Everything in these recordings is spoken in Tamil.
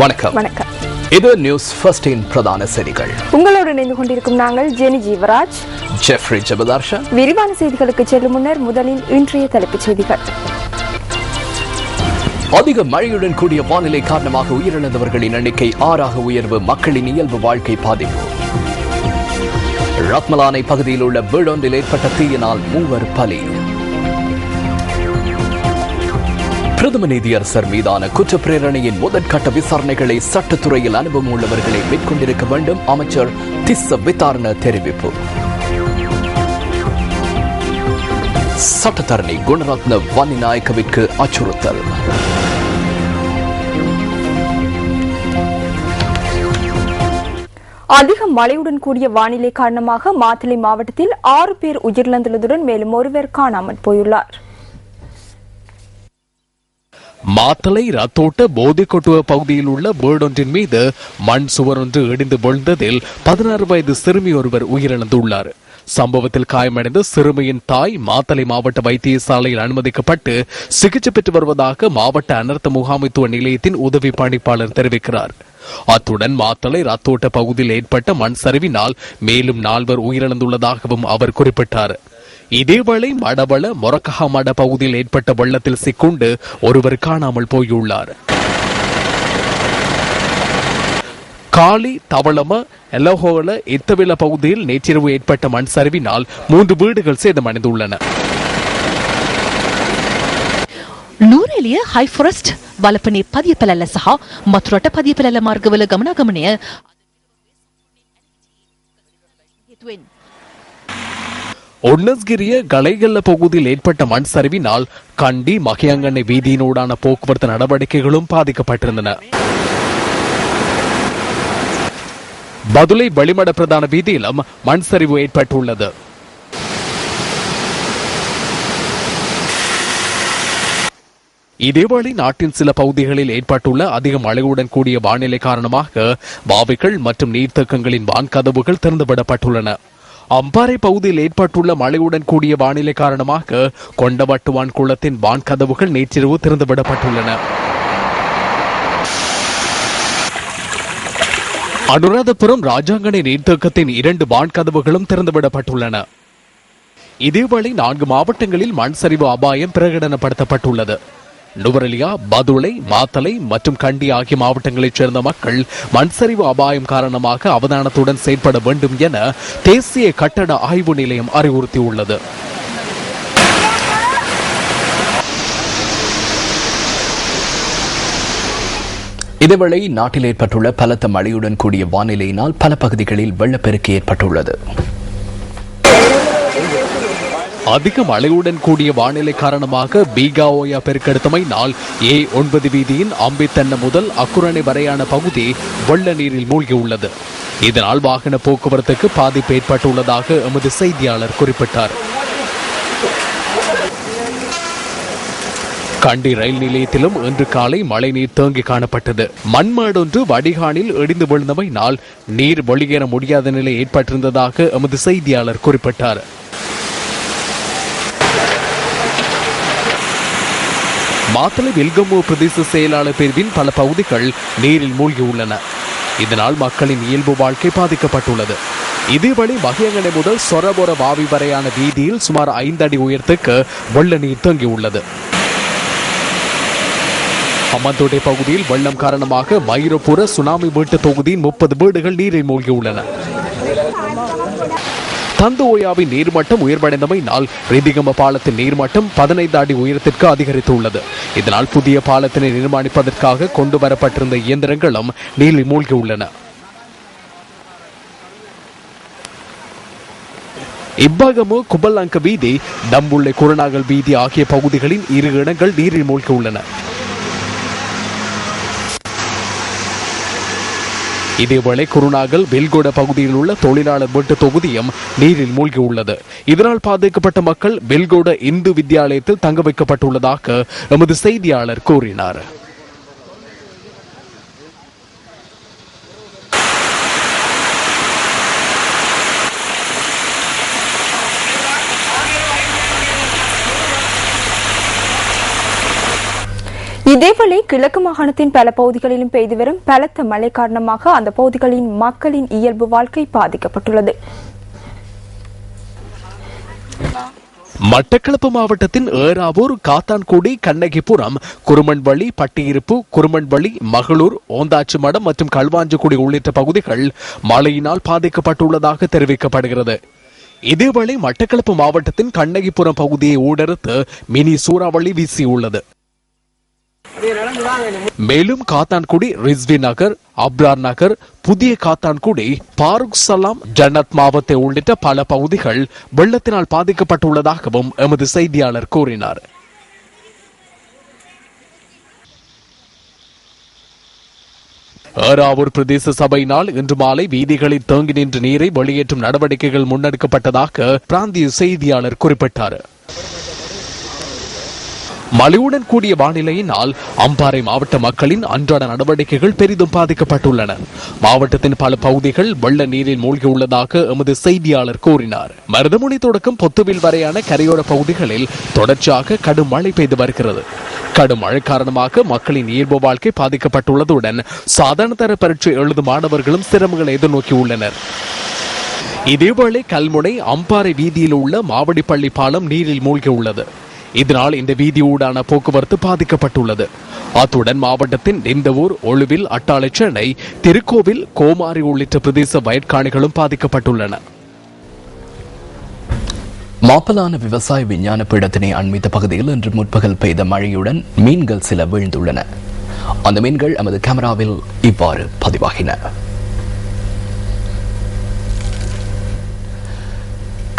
வணக்கம். இது நியூஸ் ஃபர்ஸ்ட் இன் பிரதான செய்திகள். உங்களோடு இணைந்து கொண்டிருக்கும் நாங்கள் ஜெனி ஜீவராஜ், ஜெஃப்ரி ஜெபதார்ஷா. விரிவான செய்திகளுக்கு செல்லும் முன்னர் முதலில் இன்றைய தலைப்புச் செய்திகள். அதிக மழையுடன் கூடிய வானிலை காரணமாக உயிரிழந்தவர்களின் எண்ணிக்கை 6 உயர்வு. மக்களின் இயல்பு வாழ்க்கை பாதிப்பு. ரத்மலானை பகுதியில் உள்ள வீடொன்றில் ஏற்பட்ட தீயினால் 3 பலி. பிரதம நீதியரசர் மீதான குற்றப்பிரேரணையின் முதற்கட்ட விசாரணைகளை சட்டத்துறையில் அனுபவம் உள்ளவர்களை மேற்கொண்டிருக்க வேண்டும். அமைச்சர் திஸ்ஸ விதாரண தெரிவிப்பு. சட்டத்தரணி குணரத்ன வன்னிநாயக்கவிற்கு அச்சுறுத்தல். அதிக மழையுடன் கூடிய வானிலை காரணமாக மாத்தளை மாவட்டத்தில் 6 பேர் உயிரிழந்துள்ளதுடன் மேலும் 1 பேர் காணாமல் போயுள்ளார். மாத்தளை ரத்தோட்ட போதைக்கொட்டுவ பகுதியில் உள்ள வீடொன்றின் மீது மண் சுவர் ஒன்று இடிந்து விழுந்ததில் 16 வயது சிறுமி ஒருவர் உயிரிழந்துள்ளார். சம்பவத்தில் காயமடைந்த சிறுமியின் தாய் மாத்தளை மாவட்ட வைத்தியசாலையில் அனுமதிக்கப்பட்டு சிகிச்சை பெற்று வருவதாக மாவட்ட அனர்த்த முகாமைத்துவ நிலையத்தின் உதவி பணிப்பாளர் தெரிவிக்கிறார். அத்துடன் மாத்தளை ரத்தோட்ட பகுதியில் ஏற்பட்ட மண் சரிவினால் மேலும் 4 உயிரிழந்துள்ளதாகவும் அவர் குறிப்பிட்டார். இதேவேளை மடவள மொரக்கஹமட பகுதியில் ஏற்பட்ட வெள்ளத்தில் சிக்குண்டு ஒருவர் காணாமல் போயுள்ளார். காலி தவளம எலஹோல இத்தவில பகுதியில் நேற்றிரவு ஏற்பட்ட மண் சரிவினால் 3 வீடுகள் சேதமடைந்துள்ளன. නූරේලිය හයි ෆොරස්ට් වලපනේ පදියපැලැල්ල සහ මතුරට පදියපැලැල්ල මාර්ගවල ගමනාගමනය ஒன்னஸ்கிரிய கலைகல்ல பகுதியில் ஏற்பட்ட மண் சரிவினால் கண்டி மகியங்கண்ணை வீதியினூடான போக்குவரத்து நடவடிக்கைகளும் பாதிக்கப்பட்டிருந்தன. பதுளை வெளிமட பிரதான வீதியிலும் மண் சரிவு ஏற்பட்டுள்ளது. இதேவேளை நாட்டின் சில பகுதிகளில் ஏற்பட்டுள்ள அதிக மழையுடன் கூடிய வானிலை காரணமாக பாவிகள் மற்றும் நீர்த்தேக்கங்களின் வான்கதவுகள் திறந்துவிடப்பட்டுள்ளன. அம்பாறை பகுதியில் ஏற்பட்டுள்ள மழையுடன் கூடிய வானிலை காரணமாக கொண்டவட்டுவான் குளத்தின் வான்கதவுகள் நேற்றிரவு திறந்துவிடப்பட்டுள்ளன. அனுராதபுரம் ராஜாங்கனை நீர்த்தேக்கத்தின் 2 வான்கதவுகளும் திறந்துவிடப்பட்டுள்ளன. இதேவேளை 4 மாவட்டங்களில் மண் சரிவு அபாயம் பிரகடனப்படுத்தப்பட்டுள்ளது. நுவரெலியா, பதுளை, மாத்தளை மற்றும் கண்டி ஆகிய மாவட்டங்களைச் சேர்ந்த மக்கள் மண் சரிவு அபாயம் காரணமாக அவதானத்துடன் செயற்பட வேண்டும் என தேசிய கட்டட ஆய்வு நிலையம் அறிவுறுத்தியுள்ளது. இதேவேளை நாட்டில் ஏற்பட்டுள்ள பலத்த மழையுடன் கூடிய வானிலையினால் பல பகுதிகளில் வெள்ளப்பெருக்கு ஏற்பட்டுள்ளது. அதிக மழையுடன் கூடிய வானிலை காரணமாக பீகாஓயா பெருக்கெடுத்தமையினால் A9 வீதியின் அம்பித்தன்ன முதல் அக்குரணை வரையான பகுதி வெள்ள நீரில் மூழ்கியுள்ளது. இதனால் வாகன போக்குவரத்துக்கு பாதிப்பு ஏற்பட்டுள்ளதாக எமது செய்தியாளர் குறிப்பிட்டார். கண்டி ரயில் நிலையத்திலும் இன்று காலை மழைநீர் தேங்கி காணப்பட்டது. மண்மேடொன்று வடிகானில் இடிந்து விழுந்தமையினால் நீர் வெளியேற முடியாத நிலை ஏற்பட்டிருந்ததாக எமது செய்தியாளர் குறிப்பிட்டார். மாத்தளை வெல்கமோ பிரதேச செயலாளர் பிரிவின் பல பகுதிகள் நீரில் மூழ்கியுள்ளன. இதனால் மக்களின் இயல்பு வாழ்க்கை பாதிக்கப்பட்டுள்ளது. இதேவேளை மகியங்கனை முதல் சொரபொர வாவி வரையான வீதியில் சுமார் 5 அடி உயரத்துக்கு வெள்ள நீர் தேங்கியுள்ளது. அம்மந்தோட்டை பகுதியில் வெள்ளம் காரணமாக மைரபுர சுனாமி வீட்டு தொகுதியின் 30 வீடுகள் நீரில் மூழ்கியுள்ளன. தந்தோயாவின் நீர்மட்டம் உயர்வடைந்தமையினால் ரிதிகம பாலத்தின் நீர்மட்டம் 15 அடி உயரத்திற்கு அதிகரித்துள்ளது. இதனால் புதிய பாலத்தினை நிர்மாணிப்பதற்காக கொண்டு வரப்பட்டிருந்த இயந்திரங்களும் நீரில் மூழ்கியுள்ளன. இப்பாகமோ குபல்லங்க வீதி, டம்புள்ளை குரணாகல் வீதி ஆகிய பகுதிகளின் 2 இடங்கள் நீரில் மூழ்கியுள்ளன. இதேவேளை குருநாகல் வெல்கொட பகுதியில் உள்ள தொழிலாளர் வீட்டு தொகுதியும் நீரில் மூழ்கியுள்ளது. இதனால் பாதிக்கப்பட்ட மக்கள் வெல்கொட இந்து வித்தியாலயத்தில் தங்க வைக்கப்பட்டுள்ளதாக எமது செய்தியாளர் கூறினார். இதேவேளை கிழக்கு மாகாணத்தின் பல பகுதிகளிலும் பெய்து வரும் பலத்த மழை காரணமாக அந்த பகுதிகளின் மக்களின் இயல்பு வாழ்க்கை பாதிக்கப்பட்டுள்ளது. மட்டக்களப்பு மாவட்டத்தின் ஏறாவூர், காத்தான்குடி, கண்ணகிபுரம், குருமன்வழி, பட்டியிருப்பு, குருமன்வழி, மகளூர், ஓந்தாச்சிமடம் மற்றும் களுவாஞ்சிக்குடி உள்ளிட்ட பகுதிகள் மழையினால் பாதிக்கப்பட்டுள்ளதாக தெரிவிக்கப்படுகிறது. இதேவேளை மட்டக்களப்பு மாவட்டத்தின் கண்ணகிபுரம் பகுதியை ஊடறுத்து மினி சூறாவளி வீசியுள்ளது. மேலும் காத்தான்குடி, ரிஸ்வி நகர், அப்ரார் நகர், புதிய காத்தான்குடி, பாருக் சலாம், ஜன்னத் மாவட்ட உள்ளிட்ட பல பகுதிகள் வெள்ளத்தினால் பாதிக்கப்பட்டுள்ளதாகவும் எமது செய்தியாளர் கூறினார். ஏறாவூர் பிரதேச சபையினால் இன்று மாலை வீதிகளில் தேங்கி நின்ற நீரை வெளியேற்றும் நடவடிக்கைகள் முன்னெடுக்கப்பட்டதாக பிராந்திய செய்தியாளர் குறிப்பிட்டார். மழையுடன் கூடிய வானிலையினால் அம்பாறை மாவட்ட மக்களின் அன்றாட நடவடிக்கைகள் பெரிதும் பாதிக்கப்பட்டுள்ளன. மாவட்டத்தின் பல பகுதிகள் வெள்ள நீரில் மூழ்கியுள்ளதாக எமது செய்தியாளர் கூறினார். மருதமுனை தொடக்கம் பொத்துவில் வரையான கரையோர பகுதிகளில் தொடர்ச்சியாக கடும் மழை பெய்து வருகிறது. கடும் மழை காரணமாக மக்களின் இயல்பு வாழ்க்கை பாதிக்கப்பட்டுள்ளதுடன் சாதாரண தர பரீட்சை எழுதும் மாணவர்களும் சிரமங்களை எதிர்நோக்கியுள்ளனர். இதேவேளை கல்முனை அம்பாறை வீதியில் உள்ள மாவடிப்பள்ளி பாலம் நீரில் மூழ்கியுள்ளது. இதனால் இந்த வீதியூடான போக்குவரத்து பாதிக்கப்பட்டுள்ளது. அத்துடன் மாவட்டத்தின் நிந்தவூர், ஒழுவில், அட்டாளச்சேனை, திருக்கோவில், கோமாரி உள்ளிட்ட பிரதேச வயற்காணிகளும் பாதிக்கப்பட்டுள்ளன. மாப்பலான விவசாய விஞ்ஞான பீடத்தினை அண்மித்த பகுதியில் இன்று முற்பகல் பெய்த மழையுடன் மீன்கள் சில வீழ்ந்துள்ளன. அந்த மீன்கள் நமது கேமராவில் இவ்வாறு பதிவாகின.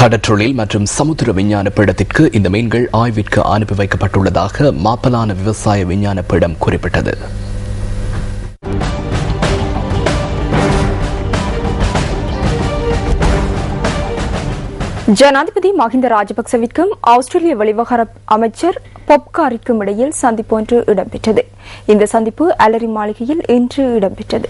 கடற்றொழில் மற்றும் சமுத்திர விஞ்ஞான பீடத்திற்கு இந்த மீன்கள் ஆய்விற்கு அனுப்பி வைக்கப்பட்டுள்ளதாக மாப்பலான விவசாய விஞ்ஞான பீடம் குறிப்பிட்டது. ஜனாதிபதி மஹிந்த ராஜபக்சவிற்கும் ஆஸ்திரேலிய வெளிவகார அமைச்சர் பொப்காரிக்கும் இடையில் சந்திப்பு ஒன்று இடம்பெற்றது. இந்த சந்திப்பு அலரி மாளிகையில் இன்று இடம்பெற்றது.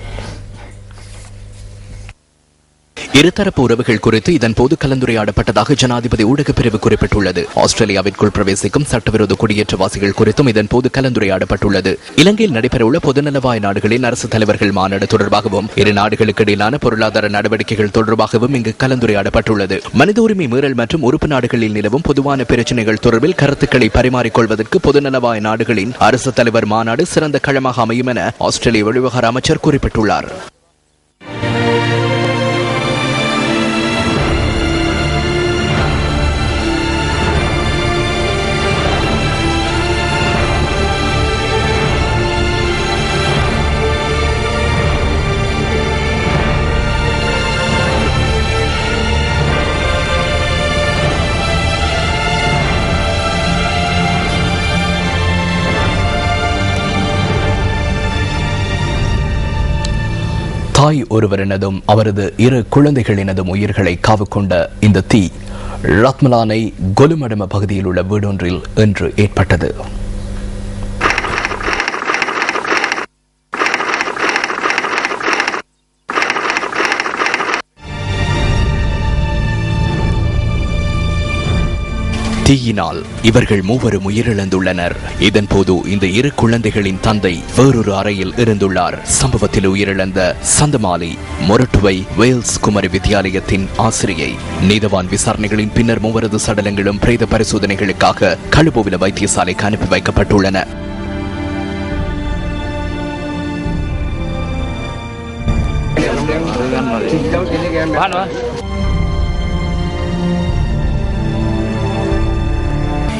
இருதரப்பு உறவுகள் குறித்து இதன்போது கலந்துரையாடப்பட்டதாக ஜனாதிபதி ஊடகப் பிரிவு குறிப்பிட்டுள்ளது. ஆஸ்திரேலியாவிற்குள் பிரவேசிக்கும் சட்டவிரோத குடியேற்றவாசிகள் குறித்தும் இதன்போது கலந்துரையாடப்பட்டுள்ளது. இலங்கையில் நடைபெறவுள்ள பொதுநலவாய நாடுகளின் அரசு தலைவர்கள் மாநாடு தொடர்பாகவும் இரு நாடுகளுக்கு இடையிலான பொருளாதார நடவடிக்கைகள் தொடர்பாகவும் இங்கு கலந்துரையாடப்பட்டுள்ளது. மனித உரிமை மீறல் மற்றும் உறுப்பு நாடுகளில் நிலவும் பொதுவான பிரச்சினைகள் தொடர்பில் கருத்துக்களை பரிமாறிக்கொள்வதற்கு பொதுநலவாய நாடுகளின் அரசு தலைவர் மாநாடு சிறந்த களமாக அமையும் என ஆஸ்திரேலிய வெளிவகார அமைச்சர் குறிப்பிட்டுள்ளார். தாய் ஒருவரினதும் அவரது இரு குழந்தைகளினதும் உயிர்களை காவு கொண்ட இந்த தீ ரத்மலானை கொலுமடம பகுதியில் உள்ள வீடொன்றில் இன்று ஏற்பட்டது. தீயினால் இவர்கள் மூவரும் உயிரிழந்துள்ளனர். இதன்போது இந்த இரு குழந்தைகளின் தந்தை வேறொரு அறையில் இருந்துள்ளார். சம்பவத்தில் உயிரிழந்த சந்தமாலி மொரட்டுவை வேல்ஸ் குமரி வித்தியாலயத்தின் ஆசிரியை. நீதவான் விசாரணைகளின் பின்னர் மூவரது சடலங்களும் பிரேத பரிசோதனைகளுக்காக களுபோவில வைத்தியசாலைக்கு அனுப்பி வைக்கப்பட்டுள்ளன.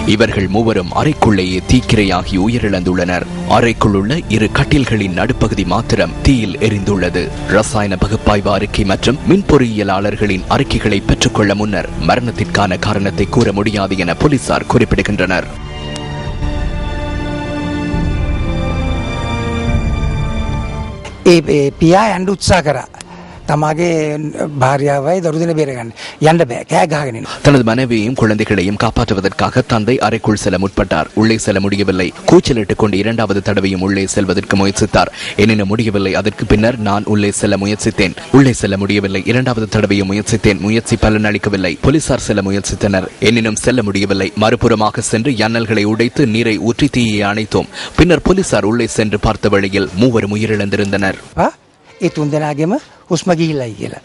இவர்கள் மூவரும் அறைக்குள்ளேயே தீக்கிரையாகி உயிரிழந்துள்ளனர். அறைக்குள்ளுள்ள இரு கட்டில்களின் நடுப்பகுதி மாத்திரம் தீயில் எரிந்துள்ளது. ரசாயன பகுப்பாய்வு அறிக்கை மற்றும் மின் பொறியியலாளர்களின் அறிக்கைகளை பெற்றுக்கொள்ள முன்னர் மரணத்திற்கான காரணத்தை கூற முடியாது என போலீசார் குறிப்பிடுகின்றனர். පියා යන්න උත්සාහ කරා. තමාගේ භාර්යාවයි දරු දෙන බේරගන්න යන්න බෑ කෑ ගහගෙන ඉන්නවා. தனது மனைவியையும் குழந்தைகளையும் காப்பாற்றுவதற்காக தந்தை அறைக்குள் செல்ல முற்பட்டார். உள்ளே செல்ல முடியவில்லை. கூச்சலிட்டுக் கொண்டு இரண்டாவது தடவையும் உள்ளே செல்வதற்கு முயற்சித்தார். எனினும் முடியவில்லை. அதற்கு பின்னர் நான் உள்ளே செல்ல முயற்சித்தேன். உள்ளே செல்ல முடியவில்லை. இரண்டாவது தடவையும் முயற்சித்தேன். முயற்சி பலனளிக்கவில்லை. போலீசார் செல்ல முயற்சித்தனர். எனினும் செல்ல முடியவில்லை. மறுபுறமாக சென்று ஜன்னல்களை உடைத்து நீரை ஊற்றி தீயை அணைத்தோம். பின்னர் போலீசார் உள்ளே சென்று பார்த்த வழியில் மூவரும் உயிரிழந்திருந்தனர். ඒ තුන් දෙනාගේම හුස්ම ගිහිල්ලයි කියලා.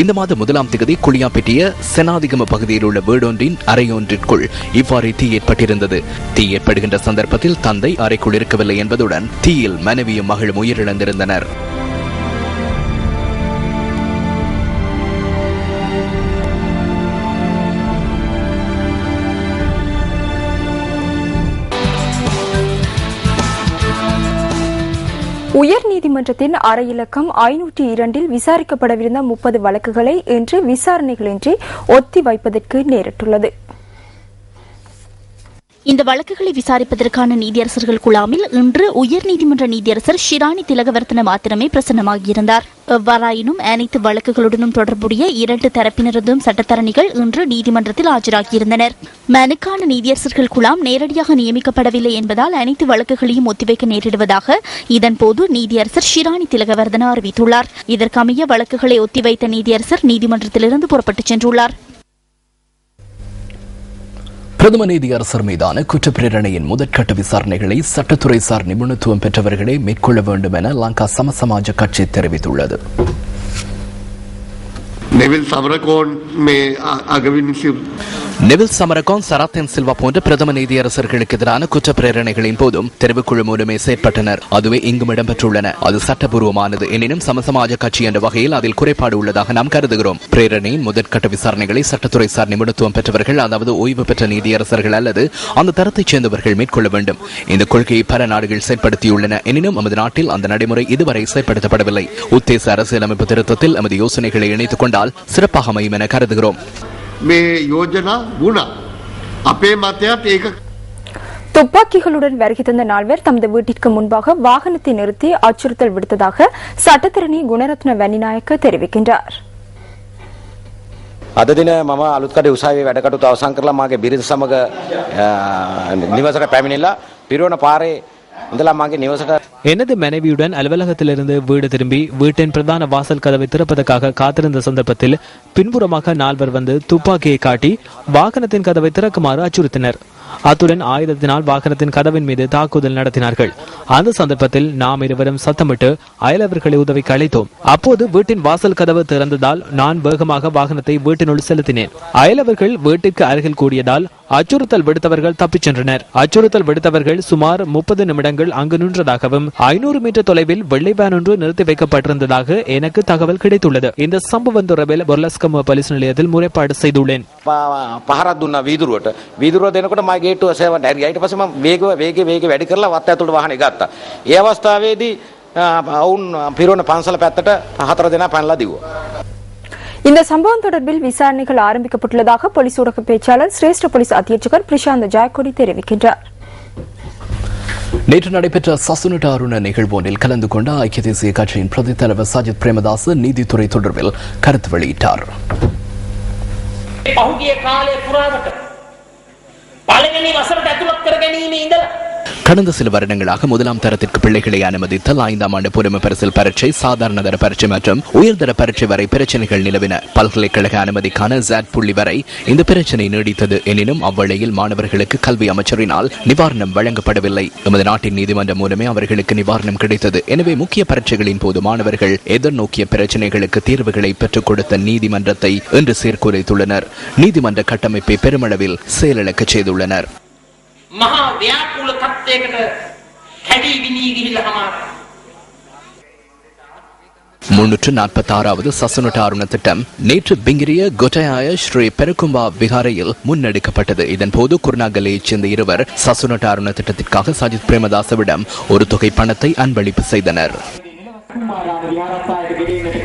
இந்த மாதம் 1ஆம் தேதி குளியாப்பிட்டிய செனாதிகம பகுதியில் உள்ள வீடொன்றின் அறையொன்றிற்குள் இவ்வாறு தீ ஏற்பட்டிருந்தது. தீ ஏற்படுகின்ற சந்தர்ப்பத்தில் தந்தை அறைக்குள் இருக்கவில்லை என்பதுடன் தீயில் மனைவியும் மகளும் உயிரிழந்திருந்தனர். உயர்நீதிமன்றத்தின் அறை இலக்கம் 502 விசாரிக்கப்படவிருந்த 30 வழக்குகளை இன்று விசாரணைகளின்றி ஒத்திவைப்பதற்கு நேரிட்டுள்ளது. இந்த வழக்குகளை விசாரிப்பதற்கான நீதியரசர்கள் குழாமில் இன்று உயர்நீதிமன்ற நீதியரசர் ஷிராணி திலகவர்த்தன மாத்திரமே பிரசன்னமாகியிருந்தார். எவ்வாறாயினும் அனைத்து வழக்குகளுடனும் தொடர்புடைய 2 தரப்பினரதும் சட்டத்தரணிகள் இன்று நீதிமன்றத்தில் ஆஜராகியிருந்தனர். மனுக்கான நீதியரசர்கள் குழாம் நேரடியாக நியமிக்கப்படவில்லை என்பதால் அனைத்து வழக்குகளையும் ஒத்திவைக்க நேரிடுவதாக இதன்போது நீதியரசர் ஷிராணி திலகவர்தன அறிவித்துள்ளார். இதற்கமைய வழக்குகளை ஒத்திவைத்த நீதியரசர் நீதிமன்றத்திலிருந்து புறப்பட்டுச் சென்றுள்ளார். பிரதம நீதியரசர் மீதான குற்றப்பிரேரணையின் முதற்கட்ட விசாரணைகளை சட்டத்துறை சார் நிபுணத்துவம் பெற்றவர்களே மேற்கொள்ள வேண்டும் என லங்கா சமசமாஜ கட்சி தெரிவித்துள்ளது. நெவில் சமரகோன் சரத்தன் சில்வா போன்ற பிரதம நீதியரசர்களுக்கு எதிரான குற்றப்பிரேரணைகளின் போதும் தெரிவுக்குழு மூலமே செயற்பட்டனர். அதுவே இங்கும் இடம்பெற்றுள்ளன. அது சட்டபூர்வமானது. எனினும் சமசமாஜ கட்சி என்ற வகையில் அதில் குறைபாடு உள்ளதாக நாம் கருதுகிறோம். பிரேரணையின் முதற்கட்ட விசாரணைகளை சட்டத்துறை சார் நிபுணத்துவம் பெற்றவர்கள், அதாவது ஓய்வு பெற்ற நீதியரசர்கள் அல்லது அந்த தரத்தைச் சேர்ந்தவர்கள் மேற்கொள்ள வேண்டும். இந்த கொள்கையை பல நாடுகள் செயற்படுத்தியுள்ளன. எனினும் நமது நாட்டில் அந்த நடைமுறை இதுவரை செயற்படுத்தப்படவில்லை. உத்தேச அரசியலமைப்பு திருத்தத்தில் நமது யோசனைகளை இணைத்துக் கொண்டால் சிறப்பாக அமையும் என கருதுகிறோம். துப்பாக்கிகளுடன் வருகை தந்த 4 பேர் தமது வீட்டிற்கு முன்பாக வாகனத்தை நிறுத்தி அச்சுறுத்தல் விடுத்ததாக சட்டத்தரணி குணரத்ன வன்னிநாயக்க தெரிவிக்கின்றார். අද දින මම අලුත්කඩ උසාවියේ වැඩ කටයුතු අවසන් කරලා මාගේ බිරිඳ සමග නිවසට පැමිණිලා පිරවන පාරේ ඉඳලා මාගේ නිවසට எனது மனைவியுடன் அலுவலகத்திலிருந்து வீடு திரும்பி வீட்டின் பிரதான வாசல் கதவை திறப்பதற்காக காத்திருந்த சந்தர்ப்பத்தில் பின்புறமாக 4 வந்து துப்பாக்கியை காட்டி வாகனத்தின் கதவை திறக்குமாறு அச்சுறுத்தினர். அத்துடன் ஆயுதத்தினால் வாகனத்தின் கதவின் மீது தாக்குதல் நடத்தினார்கள். அந்த சந்தர்ப்பத்தில் நாம் இருவரும் சத்தமிட்டு அயலவர்களை உதவிக்கு அழைத்தோம். அப்போது வீட்டின் வாசல் கதவு திறந்ததால் நான் வேகமாக வாகனத்தை வீட்டினுள் செலுத்தினேன். அயலவர்கள் வீட்டிற்கு அருகில் கூடியதால் அச்சுறுத்தல் விடுத்தவர்கள் தப்பிச் சென்றனர். அச்சுறுத்தல் விடுத்தவர்கள் சுமார் 30 நிமிடங்கள் அங்கு நின்றதாகவும் 500 மீட்டர் தொலைவில் வெள்ளை வேன் ஒன்று நிறுத்தி வைக்கப்பட்டிருந்ததாக எனக்கு தகவல் கிடைத்துள்ளது. இந்த சம்பவம் தொடர்பில் பொர்லஸ்கம போலீஸ் நிலையத்தில் முறைப்பாடு செய்துள்ளேன். පහරක් දුන්නා වීදුරුව දෙනකොට මගේ ගේට්ටුව සේවන්න ඇරියා. ඊට පස්සේ මම වේගය වැඩි කරලා වත්ත ඇතුළට වාහනේ ගත්තා. ඒ අවස්ථාවේදී වුන් පිරවන පන්සල පැත්තට 4 දෙනා පැනලා දිව්වා. இந்த சம்பவம் தொடர்பில் விசாரணைகள் ஆரம்பிக்கப்பட்டுள்ளதாக போலீஸ் ஊடக பேச்சாளர் சிரேஷ்ட போலீஸ் அத்தியட்சகர் பிரசாந்த் ஜாயக்கோடி தெரிவிக்கின்றார். நேற்று நடைபெற்ற சசுனட அருண நிகழ்வொன்றில் கலந்து கொண்ட ஐக்கிய தேசிய கட்சியின் பிரதி தலைவர் சஜித் பிரேமதாஸ் நீதித்துறை தொடர்பில் கருத்து வெளியிட்டார். கடந்த சில வருடங்களாக 1ஆம் தரத்திற்கு பிள்ளைகளை அனுமதித்தல், 5ஆம் ஆண்டு புதுமை பரிசில் பரீட்சை, சாதாரண தர பரீட்சை மற்றும் உயர்தர பரீட்சை வரை பிரச்சனைகள் நிலவின. பல்கலைக்கழக அனுமதிக்கான ஜாட் புள்ளி வரை இந்த பிரச்சனை நீடித்தது. எனினும் அவ்வேளையில் மாணவர்களுக்கு கல்வி அமைச்சரினால் நிவாரணம் வழங்கப்படவில்லை. நமது நாட்டின் நீதிமன்றம் மூலமே அவர்களுக்கு நிவாரணம் கிடைத்தது. எனவே முக்கிய பரீட்சைகளின் போது மாணவர்கள் எதிர்நோக்கிய பிரச்சனைகளுக்கு தீர்வுகளை பெற்றுக் கொடுத்த நீதிமன்றத்தை இன்று சீர்குலைத்துள்ளனர். நீதிமன்ற கட்டமைப்பை பெருமளவில் செயலிழக்க செய்துள்ளனர். මහා ව්‍යාකූල තත්ත්වයකට කැඩී විනී ගිහිල්ලා හමාරයි. 346வது சசுனட அருண திட்டம் நேற்று பிங்கிரிய கொட்டயாய ஸ்ரீ பெருக்கும்பா விகாரையில் முன்னெடுக்கப்பட்டது. இதன்போது குருநாகலையைச் சேர்ந்த இருவர் சசுனட அருண திட்டத்திற்காக சஜித் பிரேமதாசவிடம் ஒரு தொகை பணத்தை அன்பளிப்பு செய்தனர்.